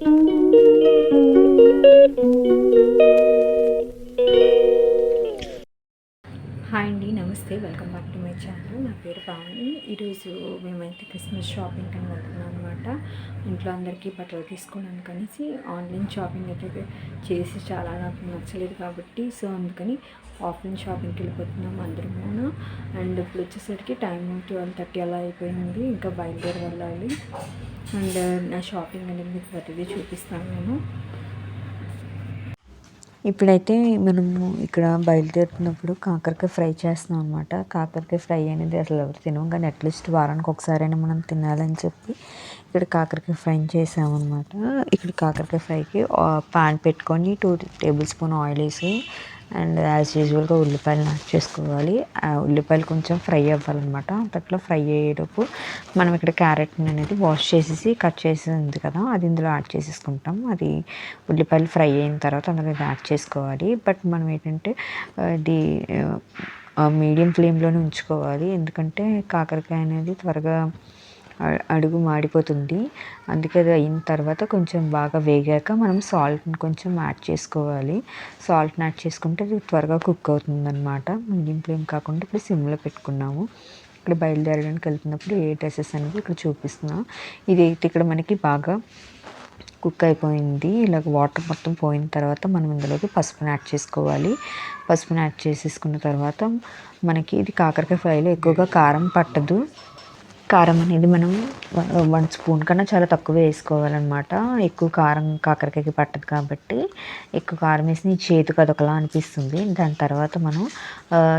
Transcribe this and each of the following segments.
Hi అండి, నమస్తే. Welcome back to my channel. నా పేరు పావని. ఈరోజు మేమైతే క్రిస్మస్ షాపింగ్ అని వెళ్తున్నాం అనమాట. ఇంట్లో అందరికీ బట్టలు తీసుకోవడానికి అనేసి ఆన్లైన్ షాపింగ్ అయితే చేసి చాలా నాకు నచ్చలేదు కాబట్టి అందుకని ఆఫ్లైన్ షాపింగ్కి వెళ్ళిపోతున్నాం అందరము. అండ్ ఇప్పుడు వచ్చేసరికి టైం 12:30 అలా అయిపోయింది. ఇంకా బయలుదేరి వెళ్ళాలి. అండ్ నా షాపింగ్ అనేది మీకు ప్రతిదీ చూపిస్తాను నేను. ఇప్పుడైతే మనము ఇక్కడ బయలుదేరుతున్నప్పుడు కాకరకాయ ఫ్రై చేస్తున్నాం అనమాట. కాకరకాయ ఫ్రై అనేది అసలు ఎవరు తినము, కానీ అట్లీస్ట్ వారానికి ఒకసారైనా మనం తినాలని చెప్పి ఇక్కడ కాకరకాయ ఫ్రై చేసామన్నమాట. ఇక్కడ కాకరకాయ ఫ్రైకి పాన్ పెట్టుకొని 2 టేబుల్ స్పూన్ ఆయిల్ వేసి అండ్ యాజ్ యూజువల్గా ఉల్లిపాయలు యాడ్ చేసుకోవాలి. ఉల్లిపాయలు కొంచెం ఫ్రై అవ్వాలన్నమాట. అంతట్లో ఫ్రై అయ్యేటప్పుడు మనం ఇక్కడ క్యారెట్ అనేది వాష్ చేసేసి కట్ చేసి ఉంది కదా, అది ఇందులో యాడ్ చేసేసుకుంటాం. అది ఉల్లిపాయలు ఫ్రై అయిన తర్వాత అందులో యాడ్ చేసుకోవాలి. బట్ మనం ఏంటంటే ఇది మీడియం ఫ్లేమ్లోనే ఉంచుకోవాలి, ఎందుకంటే కాకరకాయ అనేది త్వరగా అడుగు మాడిపోతుంది. అందుకే అది అయిన తర్వాత కొంచెం బాగా వేగాక మనం సాల్ట్ని కొంచెం యాడ్ చేసుకోవాలి. సాల్ట్ని యాడ్ చేసుకుంటే అది త్వరగా కుక్ అవుతుంది అనమాట. మీడియం ఫ్లేమ్ కాకుండా ఇప్పుడు సిమ్లో పెట్టుకున్నాము. ఇక్కడ బయలుదేరడానికి వెళ్తున్నప్పుడు ఏ డ్రెస్సెస్ అనేది ఇక్కడ చూపిస్తున్నా. ఇది అయితే ఇక్కడ మనకి బాగా కుక్ అయిపోయింది. ఇలాగ వాటర్ మొత్తం పోయిన తర్వాత మనం ఇందులోకి పసుపుని యాడ్ చేసుకోవాలి. పసుపుని యాడ్ చేసేసుకున్న తర్వాత మనకి ఇది కాకరకాయ ఫ్రైలో ఎక్కువగా కారం పట్టదు. కారం అనేది మనం 1 స్పూన్ కన్నా చాలా తక్కువ వేసుకోవాలన్నమాట. ఎక్కువ కారం కాకరకాయకి పట్టదు కాబట్టి ఎక్కువ కారం వేసి చేతికి అదొకలా అనిపిస్తుంది. దాని తర్వాత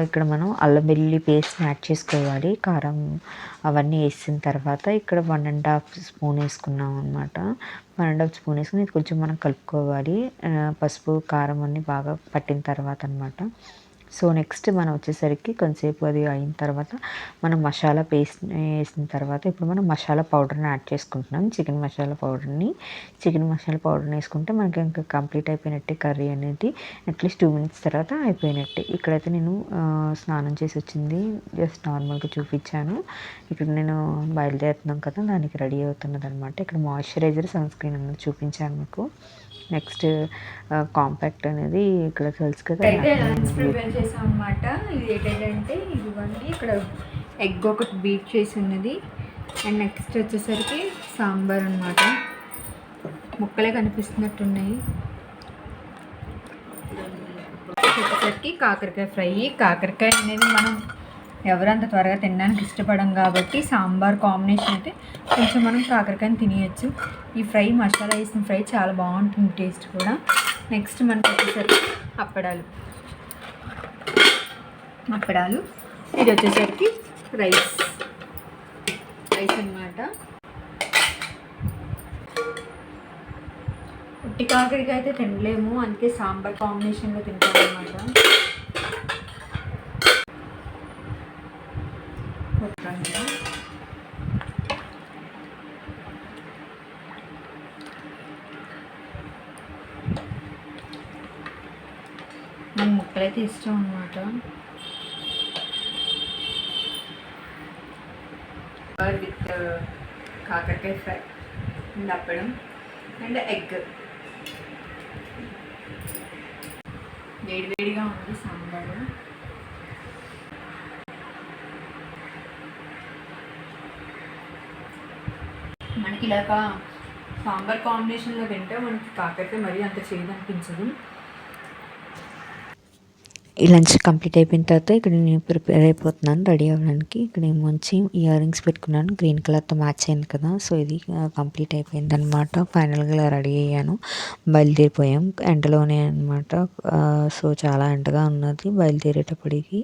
ఇక్కడ మనం అల్లం వెల్లుల్లి పేస్ట్ని యాడ్ చేసుకోవాలి. కారం అవన్నీ వేసిన తర్వాత ఇక్కడ 1.5 స్పూన్ వేసుకున్నాం అనమాట. 1.5 స్పూన్ వేసుకుని ఇది కొంచెం మనం కలుపుకోవాలి. పసుపు కారం అన్నీ బాగా పట్టిన తర్వాత అనమాట. నెక్స్ట్ మనం వచ్చేసరికి కొంతసేపు అది అయిన తర్వాత మనం మసాలా పేస్ట్ వేసిన తర్వాత ఇప్పుడు మనం మసాలా పౌడర్ని యాడ్ చేసుకుంటున్నాం. చికెన్ మసాలా పౌడర్ని వేసుకుంటే మనకి ఇంకా కంప్లీట్ అయిపోయినట్టే. కర్రీ అనేది అట్లీస్ట్ 2 మినిట్స్ తర్వాత అయిపోయినట్టే. ఇక్కడైతే నేను స్నానం చేసి వచ్చింది జస్ట్ నార్మల్గా చూపించాను. ఇక్కడ నేను బయలుదేరుతున్నాం కదా, దానికి రెడీ అవుతున్నది అనమాట. ఇక్కడ మాయిశ్చరైజర్ సన్ స్క్రీన్ అనేది చూపించాను మీకు. నెక్స్ట్ కాంపాక్ట్ అనేది ఇక్కడ తెలుసు కదా, లంచ్ ప్రిపేర్ చేసాం అనమాట. ఇది ఏంటంటే ఇదిగోండి, ఇక్కడ ఎగ్ ఒకటి బీట్ చేసి ఉన్నది. అండ్ నెక్స్ట్ వచ్చేసరికి సాంబార్ అనమాట. ముక్కలే కనిపిస్తున్నట్టున్నాయి. వచ్చేసరికి కాకరకాయ ఫ్రై. కాకరకాయ అనేది మనం ఎవరంత త్వరగా తినడానికి ఇష్టపడం కాబట్టి సాంబార్ కాంబినేషన్ అయితే కొంచెం మనం కాకరకాయని తినేయచ్చు. ఈ ఫ్రై మసాలా వేసిన ఫ్రై చాలా బాగుంటుంది, టేస్ట్ కూడా. నెక్స్ట్ మనకి వచ్చేసరికి అప్పడాలు. ఇది వచ్చేసరికి రైస్ అన్నమాట. ఉట్టి కాకరకాయ అయితే తినలేము, అందుకే సాంబార్ కాంబినేషన్లో తింటాం అన్నమాట. నాకు ముక్కలైతే ఇష్టం అన్నమాట. విత్ కాకరకాయ fry and appadam and egg. వేడివేడిగా ఉంది సాంబారు. మనకి ఇలాగా సాంబార్ కాంబినేషన్లో తింటే మనకి కాకరకాయ మరీ అంత చేదు అనిపించదు. ఈ లంచ్ కంప్లీట్ అయిపోయిన తర్వాత ఇక్కడ నేను ప్రిపేర్ అయిపోతున్నాను రెడీ అవ్వడానికి. ఇక్కడ ఏమొచ్చి ఇయర్ రింగ్స్ పెట్టుకున్నాను, గ్రీన్ కలర్తో మ్యాచ్ అయింది కదా. ఇది కంప్లీట్ అయిపోయింది అనమాట. ఫైనల్గా ఇలా రెడీ అయ్యాను. బయలుదేరిపోయాం ఎండలోనే అనమాట. చాలా ఎండగా ఉన్నది బయలుదేరేటప్పటికి.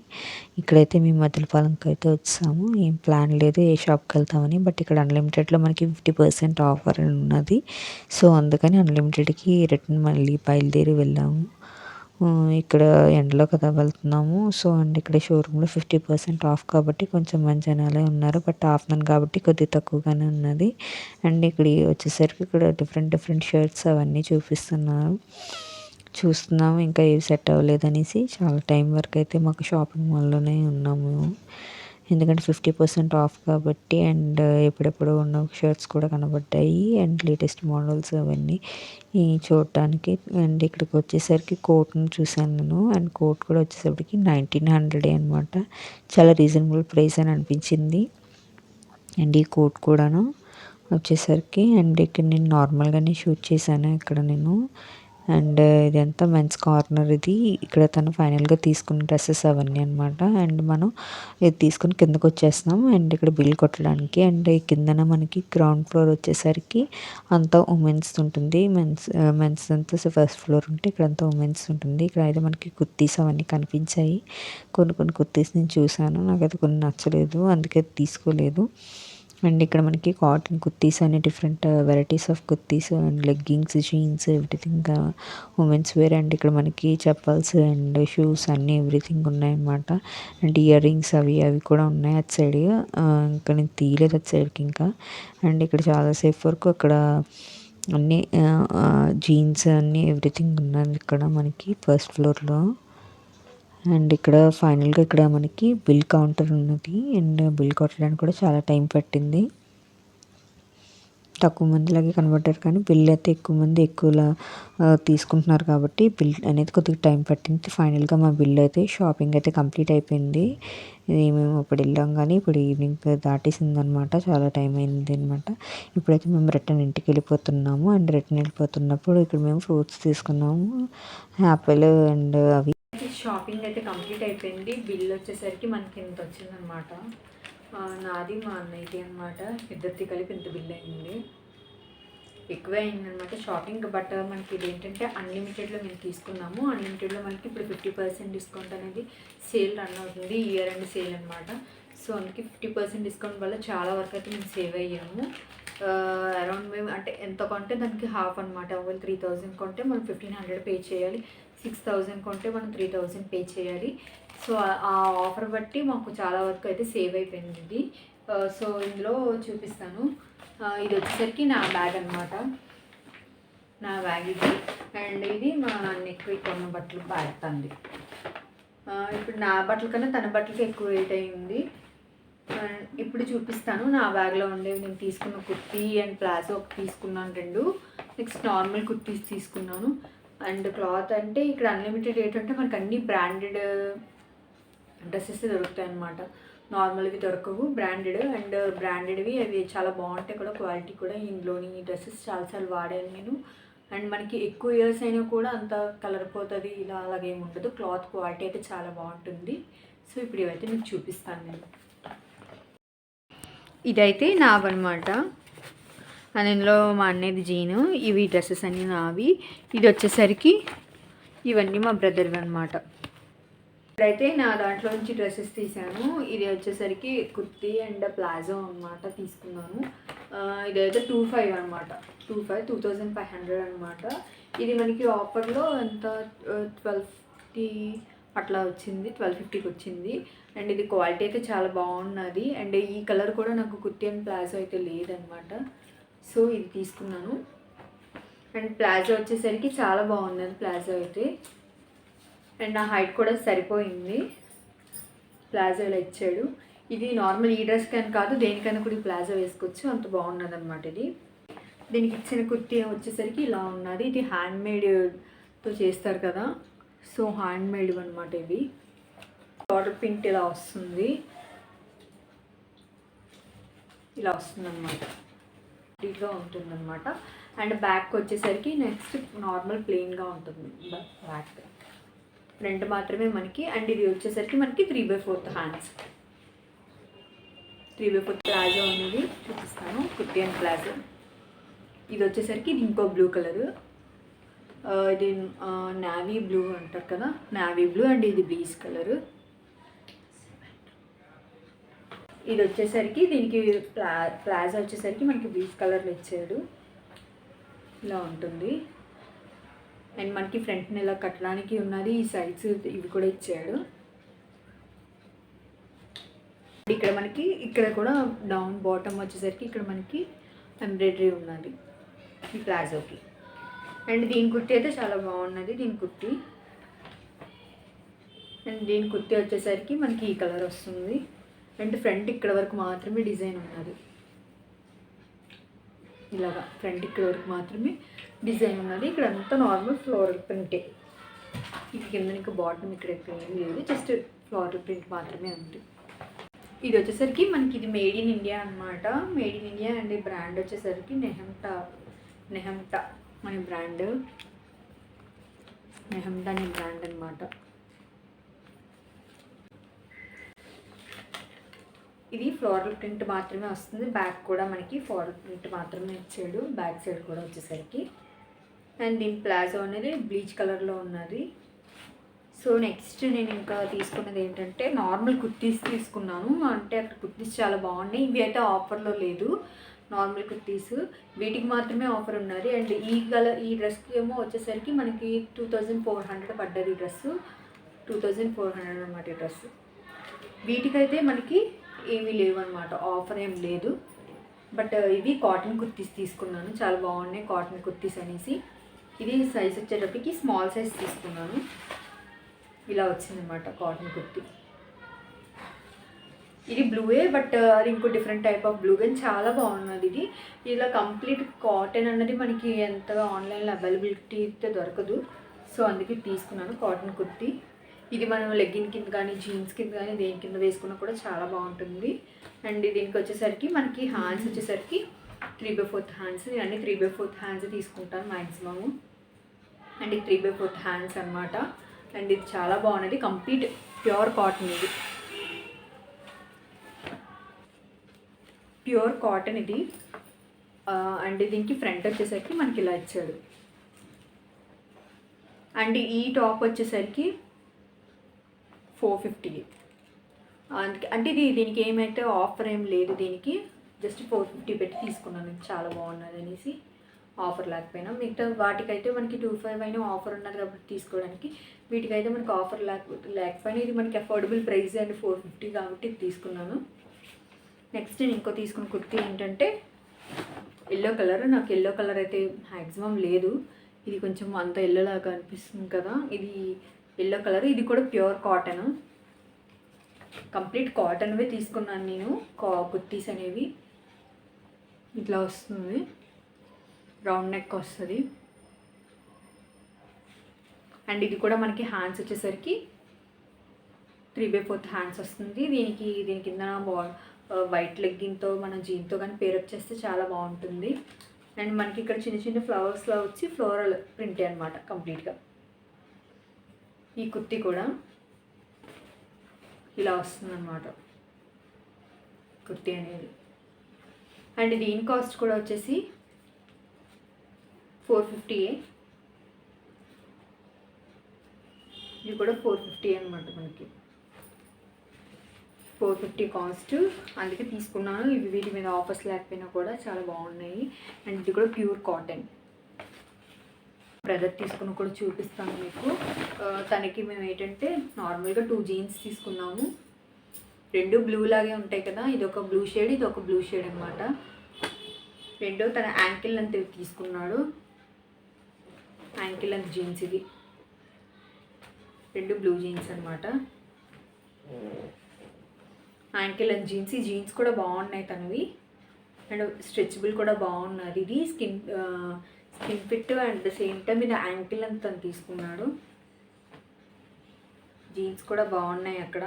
ఇక్కడైతే మేము మధ్యలపాలెంకి అయితే వచ్చాము. ఏం ప్లాన్ లేదు ఏ షాప్కి వెళ్తామని, బట్ ఇక్కడ అన్లిమిటెడ్లో మనకి 50% ఆఫర్ ఉన్నది. అందుకని అన్లిమిటెడ్కి రిటర్న్ మళ్ళీ బయలుదేరి వెళ్ళాము. ఇక్కడ ఎండలో కదా వెళ్తున్నాము. అండ్ ఇక్కడ షోరూంలో 50% ఆఫ్ కాబట్టి కొంచెం మంచి జనాలే ఉన్నారు. బట్ ఆఫ్టర్నూన్ కాబట్టి కొద్దిగా తక్కువగానే ఉన్నది. అండ్ ఇక్కడ వచ్చేసరికి ఇక్కడ డిఫరెంట్ షర్ట్స్ అవన్నీ చూస్తున్నాము. ఇంకా ఏవి సెట్ అవ్వలేదనేసి చాలా టైం వరకు అయితే మాకు షాపింగ్ మాల్లోనే ఉన్నాము. ఎందుకంటే 50% ఆఫ్ కాబట్టి. అండ్ ఎప్పుడెప్పుడు ఉన్న షర్ట్స్ కూడా కనబడ్డాయి అండ్ లేటెస్ట్ మోడల్స్ అవన్నీ చూడటానికి. అండ్ ఇక్కడికి వచ్చేసరికి కోట్ని చూశాను నేను. అండ్ కోట్ కూడా వచ్చేసరికి 1900 అనమాట. చాలా రీజనబుల్ ప్రైస్ అని అనిపించింది. అండ్ ఈ కోట్ కూడాను వచ్చేసరికి. అండ్ ఇక్కడ నేను నార్మల్గానే షూట్ చేశాను ఇక్కడ నేను. అండ్ ఇదంతా మెన్స్ కార్నర్. ఇది ఇక్కడ తను ఫైనల్గా తీసుకున్న డ్రెస్సెస్ అవన్నీ అనమాట. అండ్ మనం ఇది తీసుకుని కిందకు వచ్చేస్తున్నాం అండ్ ఇక్కడ బిల్ కొట్టడానికి. అండ్ ఈ కిందన మనకి గ్రౌండ్ ఫ్లోర్ వచ్చేసరికి అంతా ఉమెన్స్ ఉంటుంది. మెన్స్ అంతా ఫస్ట్ ఫ్లోర్ ఉంటే ఇక్కడంతా ఉమెన్స్ ఉంటుంది. ఇక్కడ అయితే మనకి కుర్తీస్ అవన్నీ కనిపించాయి. కొన్ని కుర్తీస్ నేను చూశాను, నాకైతే కొన్ని నచ్చలేదు, అందుకే తీసుకోలేదు. అండ్ ఇక్కడ మనకి కాటన్ కుర్తీస్ అనే different varieties of kurtis and leggings, jeans, everything women's wear. And ఇక్కడ మనకి చెప్పల్స్ అండ్ షూస్ అన్నీ ఎవ్రీథింగ్ ఉన్నాయన్నమాట. అండ్ ఇయర్ రింగ్స్ అవి కూడా ఉన్నాయి అటు సైడ్. ఇంకా నేను తీయలేదు అటు సైడ్కి ఇంకా. అండ్ ఇక్కడ చాలాసేపు వరకు అక్కడ అన్నీ జీన్స్ అన్నీ ఎవ్రీథింగ్ ఉన్నది ఇక్కడ మనకి ఫస్ట్ ఫ్లోర్లో. అండ్ ఇక్కడ ఫైనల్గా ఇక్కడ మనకి బిల్ కౌంటర్ ఉన్నది. అండ్ బిల్ కొట్టడానికి కూడా చాలా టైం పట్టింది. తక్కువ మందిలాగే కనబడ్డారు కానీ బిల్ అయితే ఎక్కువలా తీసుకుంటున్నారు కాబట్టి బిల్ అనేది కొద్దిగా టైం పట్టింది. ఫైనల్గా మా బిల్ అయితే షాపింగ్ అయితే కంప్లీట్ అయిపోయింది. ఇది మేము ఇప్పుడు వెళ్ళాం కానీ ఇప్పుడు ఈవినింగ్ దాటేసింది అనమాట. చాలా టైం అయింది అనమాట. ఇప్పుడైతే మేము రిటర్న్ ఇంటికి వెళ్ళిపోతున్నాము. అండ్ రిటర్న్ వెళ్ళిపోతున్నప్పుడు ఇక్కడ మేము ఫ్రూట్స్ తీసుకున్నాము, యాపిల్ అండ్ అవి. షాపింగ్ అయితే కంప్లీట్ అయిపోయింది. బిల్ వచ్చేసరికి మనకి ఇంత వచ్చిందనమాట. నాది మా అన్నయ్యది అనమాట. ఇద్దరిది కలిపి ఇంత బిల్ అయింది. ఎక్కువే అయిందనమాట షాపింగ్. బట్ మనకి ఇది ఏంటంటే అన్లిమిటెడ్లో మేము తీసుకున్నాము. అన్లిమిటెడ్లో మనకి ఇప్పుడు 50% డిస్కౌంట్ అనేది సేల్ రన్ అవుతుంది. ఇయర్ అండ్ సేల్ అనమాట. సో అందుకే 50% డిస్కౌంట్ వల్ల చాలా వరకు అయితే మేము సేవ్ అయ్యాము. అరౌండ్ మేము అంటే ఎంత కొంటే దానికి హాఫ్ అనమాట. ఒకవేళ 3000 కొంటే మనం 1500 పే చేయాలి. 6000 కొంటే మనం 3000 పే చేయాలి. సో ఆ ఆఫర్ బట్టి మాకు చాలా వరకు అయితే సేవ్ అయిపోయింది ఇది. సో ఇందులో చూపిస్తాను. ఇది వచ్చేసరికి నా బ్యాగ్ అనమాట. నా బ్యాగ్ ఇది. అండ్ ఇది మా అన్నయ్యకి కొన్న బట్టలు బ్యాగ్ తంది. ఇప్పుడు నా బట్టల కన్నా తన బట్టలకి ఎక్కువ రేట్ అయింది. ఇప్పుడు చూపిస్తాను. నా బ్యాగ్లో ఉండేవి నేను తీసుకున్న కుర్తీ అండ్ ప్లాజో ఒకటి తీసుకున్నాను, 2. నెక్స్ట్ నార్మల్ కుర్తీస్ తీసుకున్నాను. అండ్ క్లాత్ అంటే ఇక్కడ అన్లిమిటెడ్ రేట్ అంటే మనకు అన్ని బ్రాండెడ్ డ్రెస్సెస్ దొరుకుతాయి అన్నమాట. నార్మల్వి దొరకవు, బ్రాండెడ్. అండ్ బ్రాండెడ్వి అవి చాలా బాగుంటాయి కూడా, క్వాలిటీ కూడా. ఇందులోని ఈ డ్రెస్సెస్ చాలాసార్లు వాడాను నేను. అండ్ మనకి ఎక్కువ ఇయర్స్ అయినా కూడా అంత కలర్ పోతుంది ఇలా అలాగేమి ఉండదు. క్లాత్ క్వాలిటీ అయితే చాలా బాగుంటుంది. సో ఇప్పుడు ఇవైతే మీకు చూపిస్తాను నేను. ఇదైతే నావన్నమాట. అండ్ ఇందులో మా అన్నయ్యది జీను. ఇవి డ్రెస్సెస్ అన్నీ నావి. ఇది వచ్చేసరికి ఇవన్నీ మా బ్రదర్వి అనమాట. ఇప్పుడైతే నా దాంట్లో నుంచి డ్రెస్సెస్ తీసాను. ఇది వచ్చేసరికి కుర్తీ అండ్ ప్లాజో అనమాట తీసుకున్నాను. ఇదైతే 2500 అనమాట. 2500 అనమాట. ఇది మనకి ఆఫర్లో ఎంత 1250 అట్లా వచ్చింది, 1250కి వచ్చింది. అండ్ ఇది క్వాలిటీ అయితే చాలా బాగున్నది. అండ్ ఈ కలర్ కూడా నాకు కుర్తీ అండ్ ప్లాజో అయితే లేదనమాట. సో ఇది తీసుకున్నాను. అండ్ ప్లాజో వచ్చేసరికి చాలా బాగున్నది ప్లాజో అయితే. అండ్ నా హైట్ కూడా సరిపోయింది. ప్లాజో ఇలా ఇచ్చాడు. ఇది నార్మల్ ఈ డ్రెస్ కానీ కాదు, దేనికైనా కూడా ప్లాజో వేసుకోవచ్చు, అంత బాగున్నది అనమాట ఇది. దీనికి ఇచ్చిన కుర్తీ వచ్చేసరికి ఇలా ఉన్నది. ఇది హ్యాండ్మేడ్తో చేస్తారు కదా, సో హ్యాండ్మేడ్ అనమాట ఇవి. బార్డర్ ప్రింట్ ఇలా వస్తుంది, ఇలా వస్తుంది అనమాట. నీట్గా ఉంటుంది అనమాట. అండ్ బ్యాక్ వచ్చేసరికి నెక్స్ట్ నార్మల్ ప్లెయిన్గా ఉంటుంది బ్యాక్, ఫ్రంట్ మాత్రమే మనకి. అండ్ ఇది వచ్చేసరికి మనకి 3/4 హ్యాండ్స్, 3/4 ప్లాజో అనేది చూపిస్తాను. Kurti and palazzo. ఇది వచ్చేసరికి ఇది ఇంకో బ్లూ కలరు, ఇది నావీ బ్లూ అంటారు కదా, నావీ బ్లూ. అండ్ ఇది బ్లీచ్ కలరు. ఇది వచ్చేసరికి దీనికి ప్లాజో వచ్చేసరికి మనకి బ్లీచ్ కలర్లో ఇచ్చాడు, ఇలా ఉంటుంది. అండ్ మనకి ఫ్రంట్ని ఇలా కట్టడానికి ఉన్నది, ఈ సైడ్స్ ఇవి కూడా ఇచ్చాడు. ఇక్కడ మనకి ఇక్కడ కూడా డౌన్ బాటమ్ వచ్చేసరికి ఇక్కడ మనకి ఎంబ్రాయిడరీ ఉన్నది ఈ ప్లాజోకి. అండ్ దీని కుర్తీ అయితే చాలా బాగున్నది, దీని కుర్తీ. అండ్ దీని కుర్తీ వచ్చేసరికి మనకి ఈ కలర్ వస్తుంది. అంటే ఫ్రంట్ ఇక్కడ వరకు మాత్రమే డిజైన్ ఉన్నది, ఇలాగా ఫ్రంట్ ఇక్కడ వరకు మాత్రమే డిజైన్ ఉన్నది. ఇక్కడ అంతా నార్మల్ ఫ్లోరల్ ప్రింటే. ఇది కింద ఇంకా బాటమ్ ఇక్కడ ఏం లేదు, జస్ట్ ఫ్లోరల్ ప్రింట్ మాత్రమే ఉంది. ఇది వచ్చేసరికి మనకి ఇది మేడ్ ఇన్ ఇండియా అనమాట. మేడ్ ఇన్ ఇండియా అండ్ ఈ బ్రాండ్ వచ్చేసరికి నెహమ్టా అనే బ్రాండ్, నెహమ్టా అనే బ్రాండ్ అనమాట. ఇది ఫ్లోరల్ ప్రింట్ మాత్రమే వస్తుంది. బ్యాక్ కూడా మనకి ఫ్లోరల్ ప్రింట్ మాత్రమే ఇచ్చాడు, బ్యాక్ సైడ్ కూడా వచ్చేసరికి. అండ్ దీని ప్లాజో అనేది బ్లీచ్ కలర్లో ఉన్నది. సో నెక్స్ట్ నేను ఇంకా తీసుకున్నది ఏంటంటే నార్మల్ కుర్తీస్ తీసుకున్నాను. అంటే అక్కడ కుర్తీస్ చాలా బాగున్నాయి. ఇవి అయితే ఆఫర్లో లేదు, నార్మల్ కుర్తీస్, వీటికి మాత్రమే ఆఫర్ ఉన్నది. అండ్ ఈ డ్రెస్కి ఏమో వచ్చేసరికి మనకి 2400 పడ్డది. ఈ డ్రెస్సు 2400 అనమాట ఈ డ్రెస్. వీటికైతే మనకి ఏమీ లేవు అనమాట, ఆఫర్ ఏం లేదు. బట్ ఇవి కాటన్ కుర్తీస్ తీసుకున్నాను, చాలా బాగున్నాయి కాటన్ కుర్తీస్ అనేసి. ఇది సైజ్ వచ్చేటప్పటికి స్మాల్ సైజ్ తీసుకున్నాను. ఇలా వచ్చిందనమాట కాటన్ కుర్తీ. ఇది బ్లూయే, బట్ అది ఇంకో డిఫరెంట్ టైప్ ఆఫ్ బ్లూ, కానీ చాలా బాగున్నది. ఇది ఇలా కంప్లీట్ కాటన్ అన్నది మనకి ఎంతగా ఆన్లైన్లో అవైలబిలిటీ అయితే దొరకదు. సో అందుకే తీసుకున్నాను కాటన్ కుర్తీ. ఇది మనం లెగ్గిన్ కింద కానీ జీన్స్ కింద కానీ దేని కింద వేసుకున్నా కూడా చాలా బాగుంటుంది. అండ్ దీనికి వచ్చేసరికి మనకి హ్యాండ్స్ వచ్చేసరికి 3/4 హ్యాండ్స్. నేను అన్ని 3/4 హ్యాండ్స్ తీసుకుంటాను మ్యాక్సిమము. అండ్ ఇది 3/4 హ్యాండ్స్ అనమాట. అండ్ ఇది చాలా బాగున్నది, కంప్లీట్ ప్యూర్ కాటన్. ఇది ప్యూర్ కాటన్ ఇది. అండ్ దీనికి ఫ్రంట్ వచ్చేసరికి మనకి ఇలా ఇచ్చాడు. అండ్ ఈ టాప్ వచ్చేసరికి 450. అంటే దీనికి ఏమైతే ఆఫర్ ఏం లేదు, దీనికి జస్ట్ 450 పెట్టి తీసుకున్నాను. చాలా బాగున్నది అనేసి, ఆఫర్ లేకపోయినా. మిగతా వాటికైతే మనకి 25 అయినా ఆఫర్ ఉన్నది కాబట్టి తీసుకోవడానికి. వీటికైతే మనకి ఆఫర్ లేకపోయినా ఇది మనకి అఫోర్డబుల్ ప్రైస్ అండ్ 450 కాబట్టి ఇది తీసుకున్నాను. నెక్స్ట్ నేను ఇంకో తీసుకున్న కుర్తీ ఏంటంటే ఎల్లో కలర్. నాకు ఎల్లో కలర్ అయితే మ్యాక్సిమం లేదు, ఇది కొంచెం అంత ఎల్లో లాగా అనిపిస్తుంది కదా. ఇది ఎల్లో కలర్, ఇది కూడా ప్యూర్ కాటన్, కంప్లీట్ కాటన్వే తీసుకున్నాను నేను. కుర్తీస్ అనేవి ఇట్లా వస్తుంది, రౌండ్ నెక్ వస్తుంది. అండ్ ఇది కూడా మనకి హ్యాండ్స్ వచ్చేసరికి 3/4 హ్యాండ్స్ వస్తుంది. దీని కింద వైట్ లెగ్గింగ్తో మనం జీన్తో కానీ పేరప్ చేస్తే చాలా బాగుంటుంది. అండ్ మనకి ఇక్కడ చిన్న చిన్న ఫ్లవర్స్లో వచ్చి ఫ్లోరల్ ప్రింటే అనమాట కంప్లీట్గా. ఈ కుర్తీ కూడా ఇలా వస్తుంది అన్నమాట కుర్తీ అనేది. అండ్ దీని కాస్ట్ కూడా వచ్చేసి 450. ఇది కూడా 450 అనమాట మనకి, 450 కాస్ట్. అందుకే తీసుకున్నాను. ఇవి వీటి మీద ఆఫర్స్ లేకపోయినా కూడా చాలా బాగున్నాయి. అండ్ ఇది కూడా ప్యూర్ కాటన్. బ్రదర్ తీసుకుని కూడా చూపిస్తాను మీకు. తనకి మేము ఏంటంటే నార్మల్గా 2 జీన్స్ తీసుకున్నాము, 2 బ్లూ లాగే ఉంటాయి కదా. ఇది ఒక బ్లూ షేడ్, ఇది ఒక బ్లూ షేడ్ అనమాట. 2 తన యాంకిల్ లెంత్ తీసుకున్నాడు, యాంకిల్ లెంత్ జీన్స్. ఇది 2 బ్లూ జీన్స్ అనమాట, యాంకిల్ లెంత్ జీన్స్. ఈ జీన్స్ కూడా బాగున్నాయి తనవి, అండ్ స్ట్రెచబుల్ కూడా బాగున్నది. ఇది skin fit and the same time ఇది యాంకిల్ లెంత్ తను తీసుకున్నాడు. జీన్స్ కూడా బాగున్నాయి. అక్కడ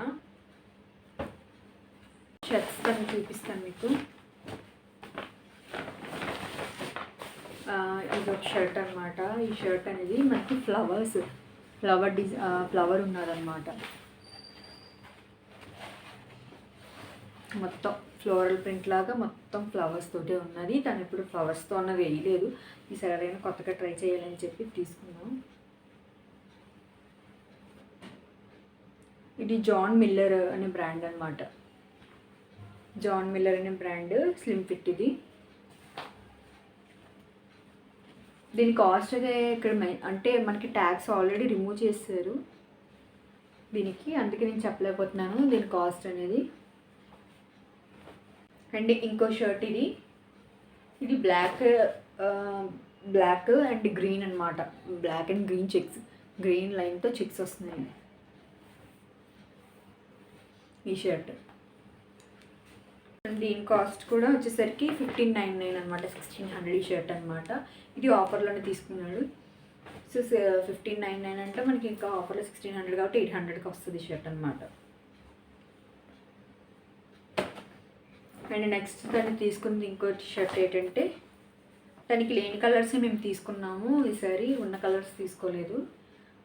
షర్ట్స్ తను చూపిస్తాను మీకు. ఇది ఒక షర్ట్ అనమాట. ఈ షర్ట్ అనేది మనకి ఫ్లవర్ ఉన్నదన్నమాట. మొత్తం ఫ్లోరల్ ప్రింట్ లాగా మొత్తం ఫ్లవర్స్ తోటే ఉన్నది. తను ఇప్పుడు ఫ్లవర్స్తో అన్నది వేయలేదు, ఈసారి అయినా కొత్తగా ట్రై చేయాలని చెప్పి తీసుకున్నాం. ఇది జాన్ మిల్లర్ అనే బ్రాండ్ అనమాట. జాన్ మిల్లర్ అనే బ్రాండ్, స్లిమ్ ఫిట్. ఇది దీని కాస్ట్ అయితే ఇక్కడ అంటే మనకి ట్యాక్స్ ఆల్రెడీ రిమూవ్ చేశారు దీనికి, అందుకే నేను చెప్పలేకపోతున్నాను దీని కాస్ట్ అనేది. అండ్ ఇంకో షర్ట్ ఇది బ్లాక్ అండ్ గ్రీన్ అనమాట. Black and green checks, green లైన్తో చెక్స్ వస్తున్నాయి ఈ షర్ట్. దీని కాస్ట్ కూడా వచ్చేసరికి 1599 అనమాట. 1600 ఈ షర్ట్ అనమాట. ఇది ఆఫర్లోనే తీసుకున్నాడు. సో 1599 అంటే మనకి ఇంకా ఆఫర్లో 1600 కాబట్టి 800కి వస్తుంది షర్ట్ అనమాట. అండ్ నెక్స్ట్ దాన్ని తీసుకుంది ఇంకోటి షర్ట్ ఏంటంటే దానికి లేని కలర్సే మేము తీసుకున్నాము ఈసారి, ఉన్న కలర్స్ తీసుకోలేదు.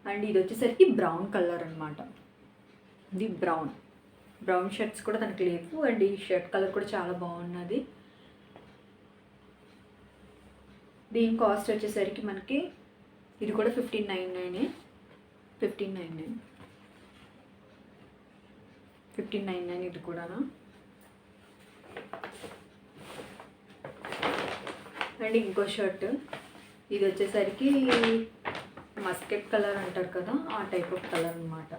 అండ్ ఇది వచ్చేసరికి బ్రౌన్ కలర్ అనమాట. ఇది బ్రౌన్ షర్ట్స్ కూడా దానికి లేవు. అండ్ ఈ షర్ట్ కలర్ కూడా చాలా బాగున్నది. దీని కాస్ట్ వచ్చేసరికి మనకి ఇది కూడా 1599 ఇది కూడానా. అండ్ ఇంకో షర్ట్ ఇది వచ్చేసరికి మస్కెట్ కలర్ అంటారు కదా, ఆ టైప్ ఆఫ్ కలర్ అనమాట.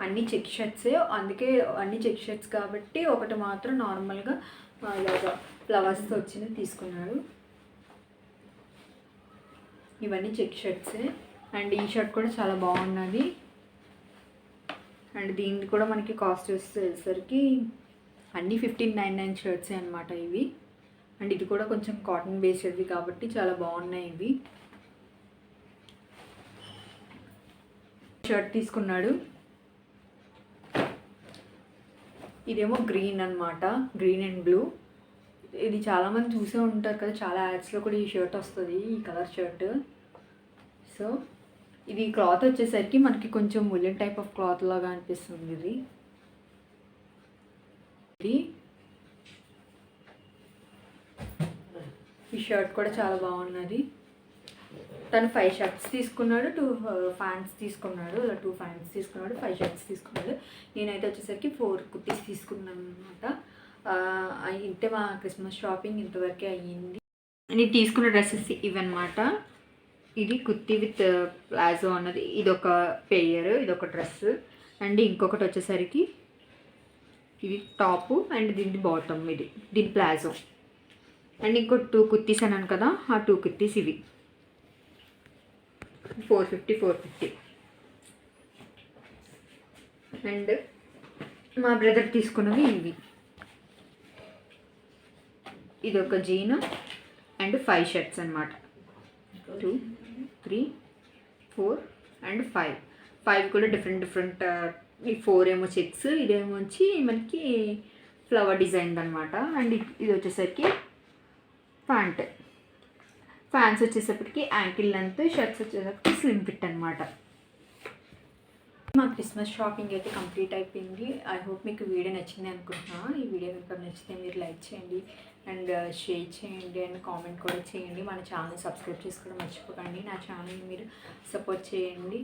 అన్ని చెక్ షర్ట్సే, అందుకే అన్ని చెక్ షర్ట్స్ కాబట్టి ఒకటి మాత్రం నార్మల్గా ఇలాగా ఫ్లవర్స్తో వచ్చింది తీసుకున్నాడు. ఇవన్నీ చెక్ షర్ట్సే. అండ్ ఈ షర్ట్ కూడా చాలా బాగున్నది. అండ్ దీనికి కూడా మనకి కాస్ట్ వచ్చేసరికి అన్నీ 1599 షర్ట్సే అనమాట ఇవి. అండ్ ఇది కూడా కొంచెం కాటన్ బేస్డ్వి కాబట్టి చాలా బాగున్నాయి ఇవి. షర్ట్ తీసుకున్నాడు. ఇదేమో గ్రీన్ అనమాట, గ్రీన్ అండ్ బ్లూ. ఇది చాలామంది చూసే ఉంటారు కదా, చాలా యాడ్స్లో కూడా ఈ షర్ట్ వస్తుంది, ఈ కలర్ షర్ట్. సో ఇది క్లాత్ వచ్చేసరికి మనకి కొంచెం ఉలెన్ టైప్ ఆఫ్ క్లాత్ లాగా అనిపిస్తుంది ఇది. ఈ షర్ట్ కూడా చాలా బాగున్నది. తను 5 షర్ట్స్ తీసుకున్నాడు, 2 ప్యాంట్స్ తీసుకున్నాడు. ఇలా 2 ప్యాంట్స్ తీసుకున్నాడు, 5 షర్ట్స్ తీసుకున్నాడు. నేనైతే వచ్చేసరికి 4 కుర్తీస్ తీసుకున్నాను అనమాట. ఇంతే మా క్రిస్మస్ షాపింగ్ ఇంతవరకే అయ్యింది. నేను తీసుకున్న డ్రెస్సెస్ ఇవన్నమాట. ఇది కుర్తీ విత్ ప్లాజో అన్నది, ఇది ఒక పేయర్, ఇది ఒక డ్రెస్. అండ్ ఇంకొకటి వచ్చేసరికి ఇది టాపు అండ్ దీని బాటమ్, ఇది దీని ప్లాజో. అండ్ ఇంకో 2 కుర్తీస్ అన్నాను కదా, ఆ 2 కుర్తీస్ ఇవి 450. అండ్ మా బ్రదర్ తీసుకున్నవి ఇవి. ఇది ఒక జీన్ అండ్ 5 షర్ట్స్ అనమాట. 2, 3, 4 అండ్ 5 కూడా డిఫరెంట్. ఈ 4 ఏమో చెక్స్, ఇదేమో వచ్చి మనకి ఫ్లవర్ డిజైన్ అనమాట. అండ్ ఇది వచ్చేసరికి ఫ్యాన్స్ వచ్చేసరికి యాంకిల్ లెంత్, షర్ట్స్ వచ్చేసరికి స్లిమ్ ఫిట్ అనమాట. మా క్రిస్మస్ షాపింగ్ అయితే కంప్లీట్ అయిపోయింది. ఐ హోప్ మీకు వీడియో నచ్చింది అనుకుంటున్నాను. ఈ వీడియో కనుక నచ్చితే మీరు లైక్ చేయండి అండ్ షేర్ చేయండి అండ్ కామెంట్ కూడా చేయండి. మన ఛానల్ సబ్స్క్రైబ్ చేసుకోవడం మర్చిపోకండి. నా ఛానల్ని మీరు సపోర్ట్ చేయండి.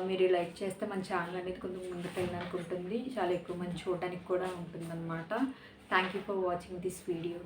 మీరు లైక్ చేస్తే మన ఛానల్ అనేది కొంచెం ముందుకు వెళ్ళడానికి ఉంటుంది, చాలా ఎక్కువ మంది చూడడానికి కూడా ఉంటుందన్నమాట. Thank you for watching this video.